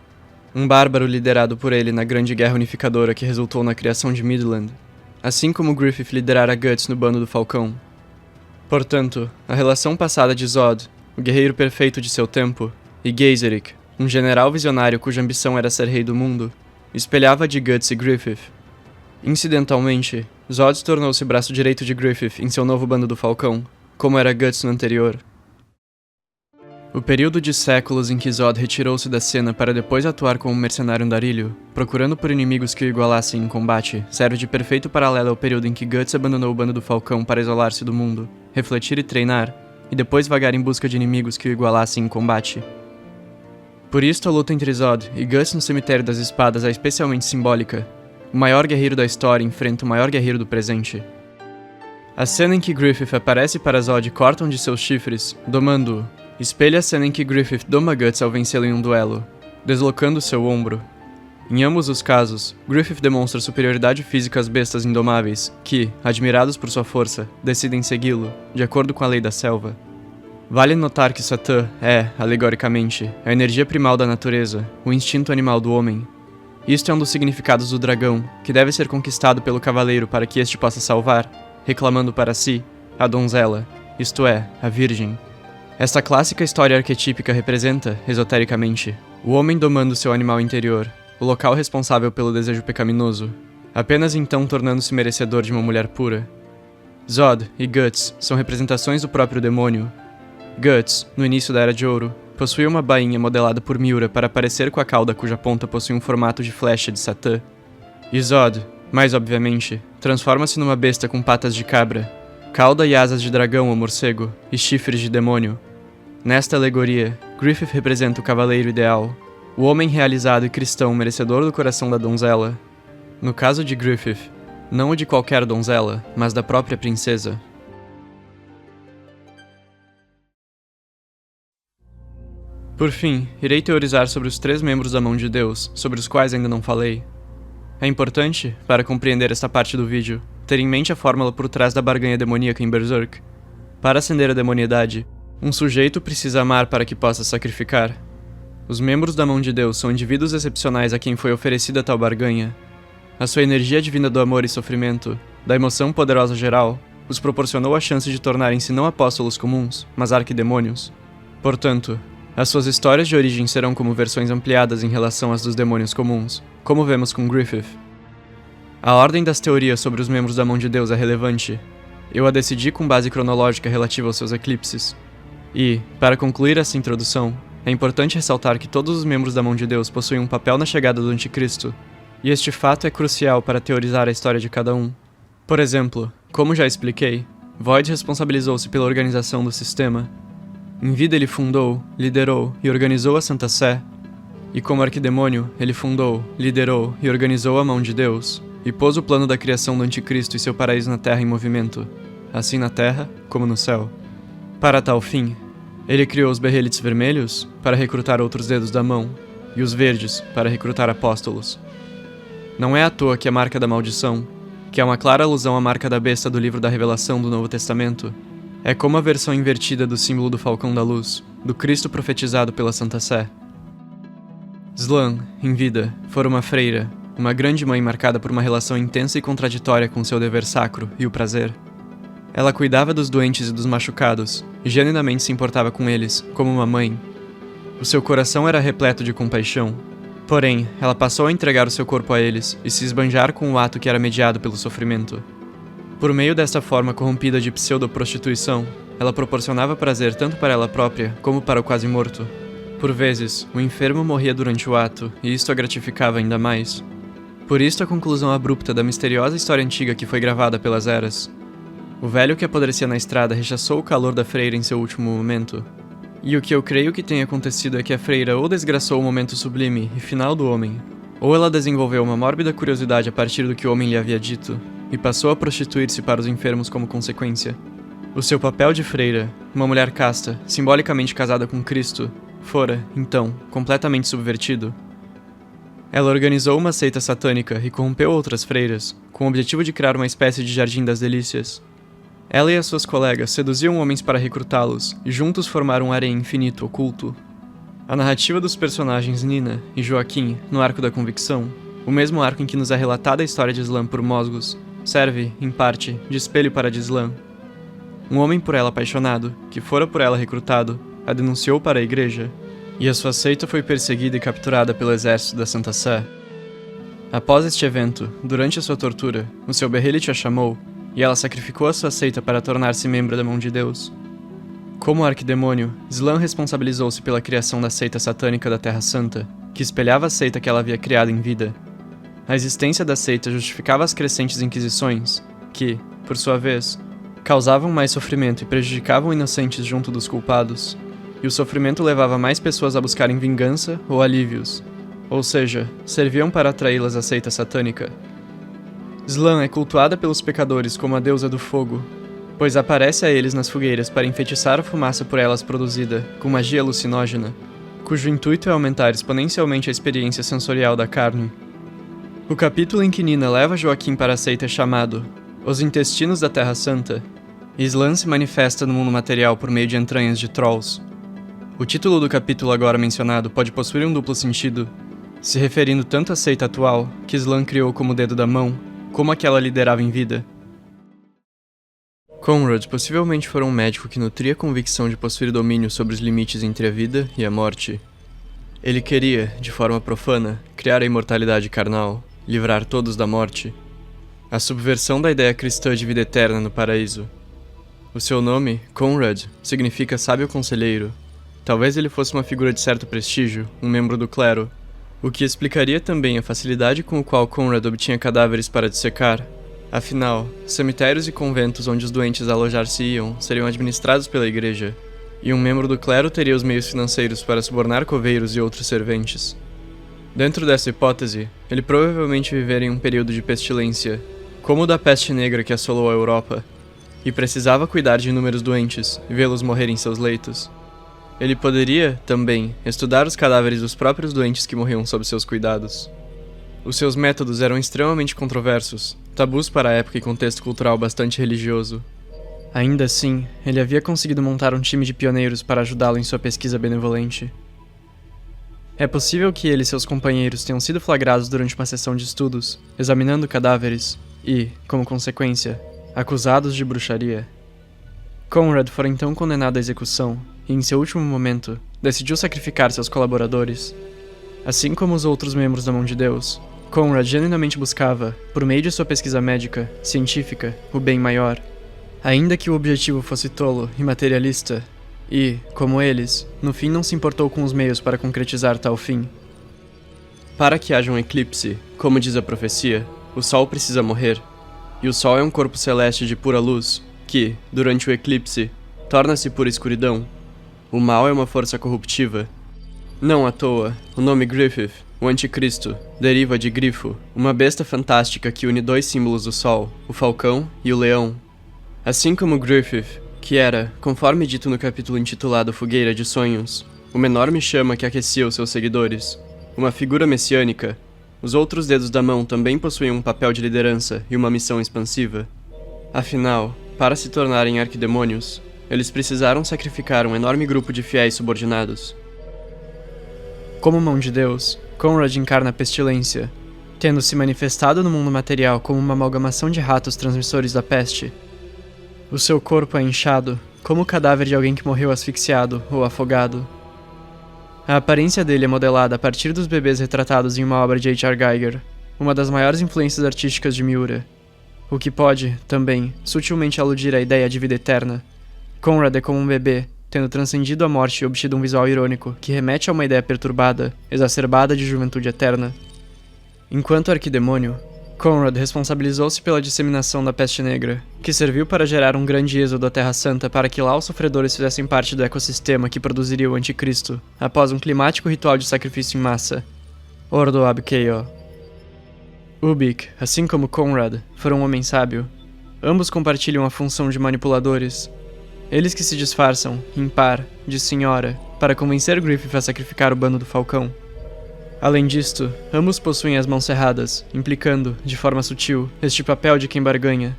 um bárbaro liderado por ele na grande guerra unificadora que resultou na criação de Midland, assim como Griffith liderara Guts no bando do Falcão. Portanto, a relação passada de Zod, o guerreiro perfeito de seu tempo, e Geizeric, um general visionário cuja ambição era ser rei do mundo, espelhava a de Guts e Griffith. Incidentalmente, Zod tornou-se braço direito de Griffith em seu novo bando do Falcão, como era Guts no anterior. O período de séculos em que Zod retirou-se da cena para depois atuar como mercenário andarilho, procurando por inimigos que o igualassem em combate, serve de perfeito paralelo ao período em que Guts abandonou o bando do Falcão para isolar-se do mundo, refletir e treinar, e depois vagar em busca de inimigos que o igualassem em combate. Por isto a luta entre Zod e Guts no Cemitério das Espadas é especialmente simbólica. O maior guerreiro da história enfrenta o maior guerreiro do presente. A cena em que Griffith aparece para Zod e corta um de seus chifres, domando-o, espelha a cena em que Griffith doma Guts ao vencê-lo em um duelo, deslocando seu ombro. Em ambos os casos, Griffith demonstra superioridade física às bestas indomáveis, que, admirados por sua força, decidem segui-lo, de acordo com a lei da selva. Vale notar que Satã é, alegoricamente, a energia primal da natureza, o instinto animal do homem. Isto é um dos significados do dragão, que deve ser conquistado pelo cavaleiro para que este possa salvar, reclamando para si, a donzela, isto é, a virgem. Esta clássica história arquetípica representa, esotericamente, o homem domando seu animal interior, o local responsável pelo desejo pecaminoso, apenas então tornando-se merecedor de uma mulher pura. Zod e Guts são representações do próprio demônio. Guts, no início da Era de Ouro, possuía uma bainha modelada por Miura para parecer com a cauda cuja ponta possui um formato de flecha de Satã. E Zod, mais obviamente, transforma-se numa besta com patas de cabra, cauda e asas de dragão ou morcego, e chifres de demônio. Nesta alegoria, Griffith representa o cavaleiro ideal, o homem realizado e cristão merecedor do coração da donzela. No caso de Griffith, não o de qualquer donzela, mas da própria princesa. Por fim, irei teorizar sobre os 3 membros da mão de Deus, sobre os quais ainda não falei. É importante, para compreender esta parte do vídeo, ter em mente a fórmula por trás da barganha demoníaca em Berserk. Para acender a demoniedade, um sujeito precisa amar para que possa sacrificar. Os membros da mão de Deus são indivíduos excepcionais a quem foi oferecida tal barganha. A sua energia divina do amor e sofrimento, da emoção poderosa geral, os proporcionou a chance de tornarem-se não apóstolos comuns, mas arquidemônios. Portanto, as suas histórias de origem serão como versões ampliadas em relação às dos demônios comuns, como vemos com Griffith. A ordem das teorias sobre os membros da mão de Deus é relevante. Eu a decidi com base cronológica relativa aos seus eclipses. E, para concluir essa introdução, é importante ressaltar que todos os membros da mão de Deus possuem um papel na chegada do Anticristo, e este fato é crucial para teorizar a história de cada um. Por exemplo, como já expliquei, Void responsabilizou-se pela organização do sistema. Em vida ele fundou, liderou e organizou a Santa Sé, e como arquidemônio, ele fundou, liderou e organizou a mão de Deus, e pôs o plano da criação do Anticristo e seu paraíso na Terra em movimento, assim na Terra como no céu. Para tal fim, ele criou os berrelites vermelhos para recrutar outros dedos da mão, e os verdes para recrutar apóstolos. Não é à toa que a marca da maldição, que é uma clara alusão à marca da besta do livro da Revelação do Novo Testamento, é como a versão invertida do símbolo do Falcão da Luz, do Cristo profetizado pela Santa Sé. Slan, em vida, fora uma freira, uma grande mãe marcada por uma relação intensa e contraditória com seu dever sacro e o prazer. Ela cuidava dos doentes e dos machucados, e genuinamente se importava com eles, como uma mãe. O seu coração era repleto de compaixão. Porém, ela passou a entregar o seu corpo a eles e se esbanjar com o ato que era mediado pelo sofrimento. Por meio desta forma corrompida de pseudo-prostituição, ela proporcionava prazer tanto para ela própria como para o quase morto. Por vezes, o enfermo morria durante o ato, e isto a gratificava ainda mais. Por isto a conclusão abrupta da misteriosa história antiga que foi gravada pelas eras. O velho que apodrecia na estrada rechaçou o calor da freira em seu último momento. E o que eu creio que tenha acontecido é que a freira ou desgraçou o momento sublime e final do homem, ou ela desenvolveu uma mórbida curiosidade a partir do que o homem lhe havia dito, e passou a prostituir-se para os enfermos como consequência. O seu papel de freira, uma mulher casta, simbolicamente casada com Cristo, fora, então, completamente subvertido. Ela organizou uma seita satânica e corrompeu outras freiras, com o objetivo de criar uma espécie de jardim das delícias. Ela e as suas colegas seduziam homens para recrutá-los, e juntos formaram um harém infinito oculto. A narrativa dos personagens Nina e Joaquim, no Arco da Convicção, o mesmo arco em que nos é relatada a história de Slan por Mosgos, serve, em parte, de espelho para Slan. Um homem por ela apaixonado, que fora por ela recrutado, a denunciou para a igreja, e a sua seita foi perseguida e capturada pelo exército da Santa Sé. Após este evento, durante a sua tortura, o seu berrelite a chamou, e ela sacrificou a sua seita para tornar-se membro da mão de Deus. Como arquidemônio, Slan responsabilizou-se pela criação da seita satânica da Terra Santa, que espelhava a seita que ela havia criado em vida. A existência da seita justificava as crescentes inquisições, que, por sua vez, causavam mais sofrimento e prejudicavam inocentes junto dos culpados, e o sofrimento levava mais pessoas a buscarem vingança ou alívios, ou seja, serviam para atraí-las à seita satânica. Slan é cultuada pelos pecadores como a deusa do fogo, pois aparece a eles nas fogueiras para enfeitiçar a fumaça por elas produzida, com magia alucinógena, cujo intuito é aumentar exponencialmente a experiência sensorial da carne. O capítulo em que Nina leva Joaquim para a seita é chamado Os Intestinos da Terra Santa, e Slan se manifesta no mundo material por meio de entranhas de Trolls. O título do capítulo agora mencionado pode possuir um duplo sentido, se referindo tanto à seita atual, que Slan criou como o dedo da mão, como a que ela liderava em vida. Conrad possivelmente fora um médico que nutria a convicção de possuir domínio sobre os limites entre a vida e a morte. Ele queria, de forma profana, criar a imortalidade carnal, livrar todos da morte. A subversão da ideia cristã de vida eterna no paraíso. O seu nome, Conrad, significa sábio conselheiro. Talvez ele fosse uma figura de certo prestígio, um membro do clero, o que explicaria também a facilidade com a qual Conrad obtinha cadáveres para dissecar. Afinal, cemitérios e conventos onde os doentes alojar-se-iam seriam administrados pela igreja, e um membro do clero teria os meios financeiros para subornar coveiros e outros serventes. Dentro dessa hipótese, ele provavelmente vivera em um período de pestilência, como o da peste negra que assolou a Europa, e precisava cuidar de inúmeros doentes e vê-los morrer em seus leitos. Ele poderia, também, estudar os cadáveres dos próprios doentes que morriam sob seus cuidados. Os seus métodos eram extremamente controversos, tabus para a época e contexto cultural bastante religioso. Ainda assim, ele havia conseguido montar um time de pioneiros para ajudá-lo em sua pesquisa benevolente. É possível que ele e seus companheiros tenham sido flagrados durante uma sessão de estudos, examinando cadáveres e, como consequência, acusados de bruxaria. Conrad fora então condenado à execução e, em seu último momento, decidiu sacrificar seus colaboradores. Assim como os outros membros da Mão de Deus, Conrad genuinamente buscava, por meio de sua pesquisa médica, científica, o bem maior. Ainda que o objetivo fosse tolo e materialista, e, como eles, no fim não se importou com os meios para concretizar tal fim. Para que haja um eclipse, como diz a profecia, o Sol precisa morrer, e o Sol é um corpo celeste de pura luz, que, durante o eclipse, torna-se pura escuridão. O mal é uma força corruptiva. Não à toa, o nome Griffith, o anticristo, deriva de grifo, uma besta fantástica que une dois símbolos do Sol, o falcão e o leão. Assim como Griffith, que era, conforme dito no capítulo intitulado Fogueira de Sonhos, uma enorme chama que aquecia os seus seguidores, uma figura messiânica, os outros dedos da mão também possuíam um papel de liderança e uma missão expansiva. Afinal, para se tornarem arquidemônios, eles precisaram sacrificar um enorme grupo de fiéis subordinados. Como Mão de Deus, Conrad encarna a pestilência, tendo se manifestado no mundo material como uma amalgamação de ratos transmissores da peste. O seu corpo é inchado, como o cadáver de alguém que morreu asfixiado ou afogado. A aparência dele é modelada a partir dos bebês retratados em uma obra de H.R. Giger, uma das maiores influências artísticas de Miura, o que pode, também, sutilmente aludir à ideia de vida eterna. Conrad é como um bebê, tendo transcendido a morte e obtido um visual irônico que remete a uma ideia perturbada, exacerbada de juventude eterna. Enquanto arquidemônio, Conrad responsabilizou-se pela disseminação da peste negra, que serviu para gerar um grande êxodo à Terra Santa para que lá os sofredores fizessem parte do ecossistema que produziria o Anticristo, após um climático ritual de sacrifício em massa, Ordo ab Chao. Ubik, assim como Conrad, foram um homem sábio. Ambos compartilham a função de manipuladores. Eles que se disfarçam, em par, de senhora, para convencer Griffith a sacrificar o bando do Falcão. Além disto, ambos possuem as mãos cerradas, implicando, de forma sutil, este papel de quem barganha.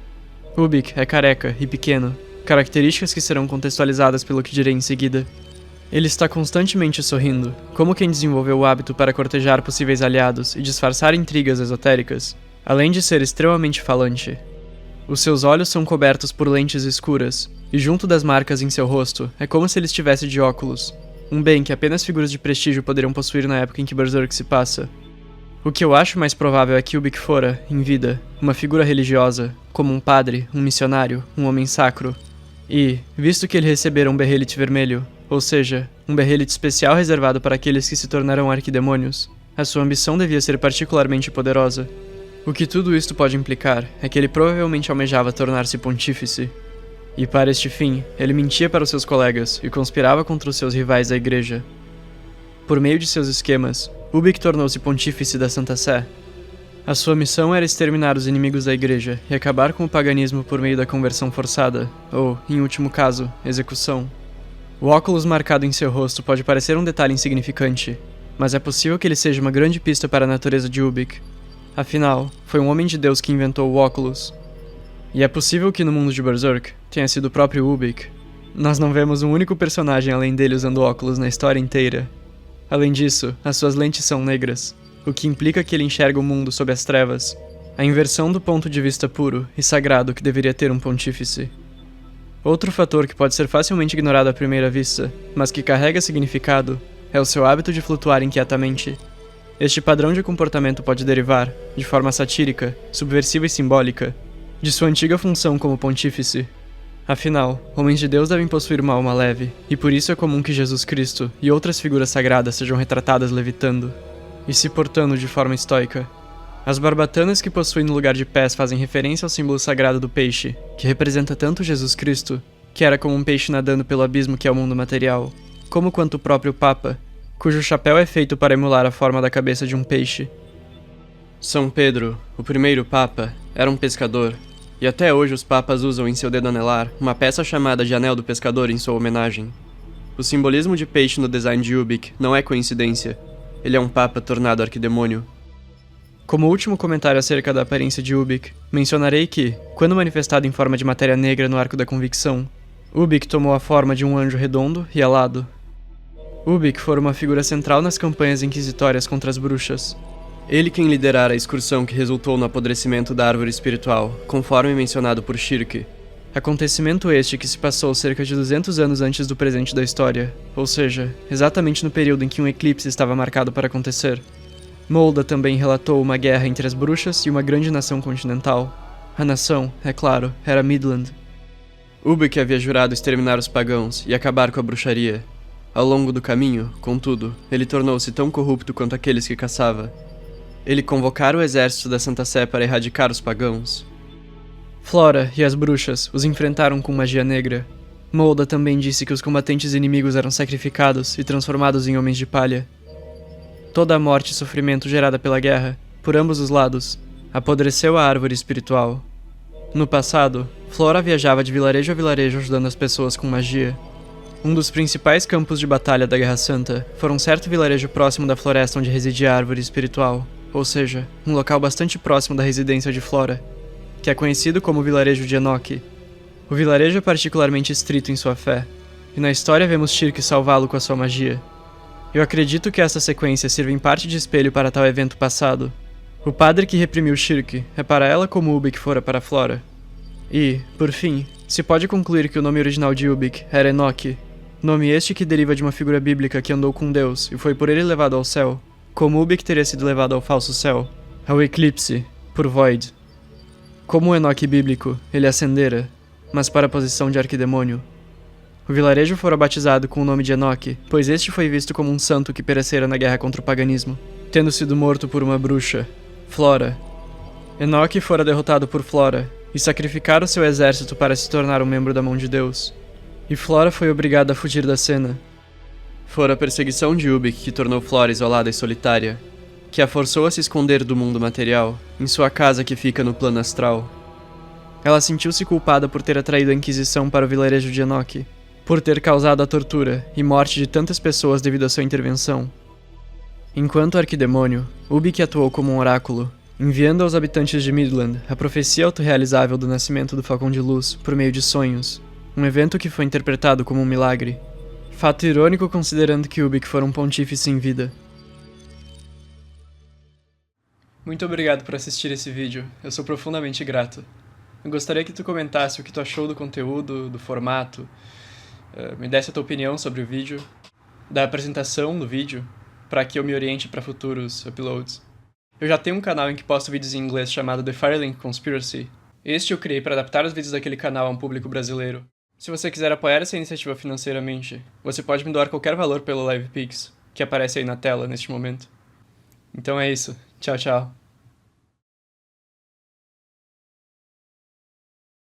Ubik é careca e pequeno, características que serão contextualizadas pelo que direi em seguida. Ele está constantemente sorrindo, como quem desenvolveu o hábito para cortejar possíveis aliados e disfarçar intrigas esotéricas, além de ser extremamente falante. Os seus olhos são cobertos por lentes escuras, e junto das marcas em seu rosto, é como se ele estivesse de óculos, um bem que apenas figuras de prestígio poderiam possuir na época em que Berserk se passa. O que eu acho mais provável é que Ubik fora, em vida, uma figura religiosa, como um padre, um missionário, um homem sacro. E, visto que ele recebera um berrelite vermelho, ou seja, um berrelite especial reservado para aqueles que se tornarão arquidemônios, a sua ambição devia ser particularmente poderosa. O que tudo isto pode implicar é que ele provavelmente almejava tornar-se pontífice. E para este fim, ele mentia para os seus colegas e conspirava contra os seus rivais da igreja. Por meio de seus esquemas, Ubik tornou-se pontífice da Santa Sé. A sua missão era exterminar os inimigos da igreja e acabar com o paganismo por meio da conversão forçada, ou, em último caso, execução. O óculos marcado em seu rosto pode parecer um detalhe insignificante, mas é possível que ele seja uma grande pista para a natureza de Ubik. Afinal, foi um homem de Deus que inventou o óculos. E é possível que no mundo de Berserk tenha sido o próprio Ubik. Nós não vemos um único personagem além dele usando óculos na história inteira. Além disso, as suas lentes são negras, o que implica que ele enxerga o mundo sob as trevas, a inversão do ponto de vista puro e sagrado que deveria ter um pontífice. Outro fator que pode ser facilmente ignorado à primeira vista, mas que carrega significado, é o seu hábito de flutuar inquietamente. Este padrão de comportamento pode derivar, de forma satírica, subversiva e simbólica, de sua antiga função como pontífice. Afinal, homens de Deus devem possuir uma alma leve, e por isso é comum que Jesus Cristo e outras figuras sagradas sejam retratadas levitando e se portando de forma estoica. As barbatanas que possuem no lugar de pés fazem referência ao símbolo sagrado do peixe, que representa tanto Jesus Cristo, que era como um peixe nadando pelo abismo que é o mundo material, como quanto o próprio Papa, cujo chapéu é feito para emular a forma da cabeça de um peixe. São Pedro, o primeiro Papa, era um pescador, e até hoje os papas usam em seu dedo anelar uma peça chamada de Anel do Pescador em sua homenagem. O simbolismo de peixe no design de Ubik não é coincidência, ele é um papa tornado arquidemônio. Como último comentário acerca da aparência de Ubik, mencionarei que, quando manifestado em forma de matéria negra no Arco da Convicção, Ubik tomou a forma de um anjo redondo e alado. Ubik fora uma figura central nas campanhas inquisitórias contra as bruxas. Ele quem liderara a excursão que resultou no apodrecimento da árvore espiritual, conforme mencionado por Shirk. Acontecimento este que se passou cerca de 200 anos antes do presente da história, ou seja, exatamente no período em que um eclipse estava marcado para acontecer. Molda também relatou uma guerra entre as bruxas e uma grande nação continental. A nação, é claro, era Midland. Ubik havia jurado exterminar os pagãos e acabar com a bruxaria. Ao longo do caminho, contudo, ele tornou-se tão corrupto quanto aqueles que caçava. Ele convocara o exército da Santa Sé para erradicar os pagãos. Flora e as bruxas os enfrentaram com magia negra. Molda também disse que os combatentes inimigos eram sacrificados e transformados em homens de palha. Toda a morte e sofrimento gerada pela guerra, por ambos os lados, apodreceu a árvore espiritual. No passado, Flora viajava de vilarejo a vilarejo ajudando as pessoas com magia. Um dos principais campos de batalha da Guerra Santa foi um certo vilarejo próximo da floresta onde residia a árvore espiritual, ou seja, um local bastante próximo da residência de Flora, que é conhecido como o vilarejo de Enoch. O vilarejo é particularmente estrito em sua fé, e na história vemos Shirk salvá-lo com a sua magia. Eu acredito que essa sequência sirva em parte de espelho para tal evento passado. O padre que reprimiu Shirk é para ela como Ubik fora para Flora. E, por fim, se pode concluir que o nome original de Ubik era Enoch, nome este que deriva de uma figura bíblica que andou com Deus e foi por ele levado ao céu, como Ubik teria sido levado ao falso céu, ao eclipse, por Void. Como o Enoch bíblico, ele ascendera, mas para a posição de arquidemônio. O vilarejo fora batizado com o nome de Enoch, pois este foi visto como um santo que perecera na guerra contra o paganismo, tendo sido morto por uma bruxa, Flora. Enoch fora derrotado por Flora, e sacrificara o seu exército para se tornar um membro da mão de Deus. E Flora foi obrigada a fugir da cena. Fora a perseguição de Ubik que tornou Flora isolada e solitária, que a forçou a se esconder do mundo material, em sua casa que fica no plano astral. Ela sentiu-se culpada por ter atraído a Inquisição para o vilarejo de Enoch, por ter causado a tortura e morte de tantas pessoas devido à sua intervenção. Enquanto arquidemônio, Ubik atuou como um oráculo, enviando aos habitantes de Midland a profecia autorrealizável do nascimento do Falcão de Luz por meio de sonhos, um evento que foi interpretado como um milagre. Fato irônico considerando que Ubik fora um pontífice em vida. Muito obrigado por assistir esse vídeo, eu sou profundamente grato. Eu gostaria que tu comentasse o que tu achou do conteúdo, do formato, me desse a tua opinião sobre o vídeo, da apresentação do vídeo, para que eu me oriente para futuros uploads. Eu já tenho um canal em que posto vídeos em inglês chamado The Firelink Conspiracy. Este eu criei para adaptar os vídeos daquele canal a um público brasileiro. Se você quiser apoiar essa iniciativa financeiramente, você pode me doar qualquer valor pelo LivePix, que aparece aí na tela neste momento. Então é isso. Tchau, tchau.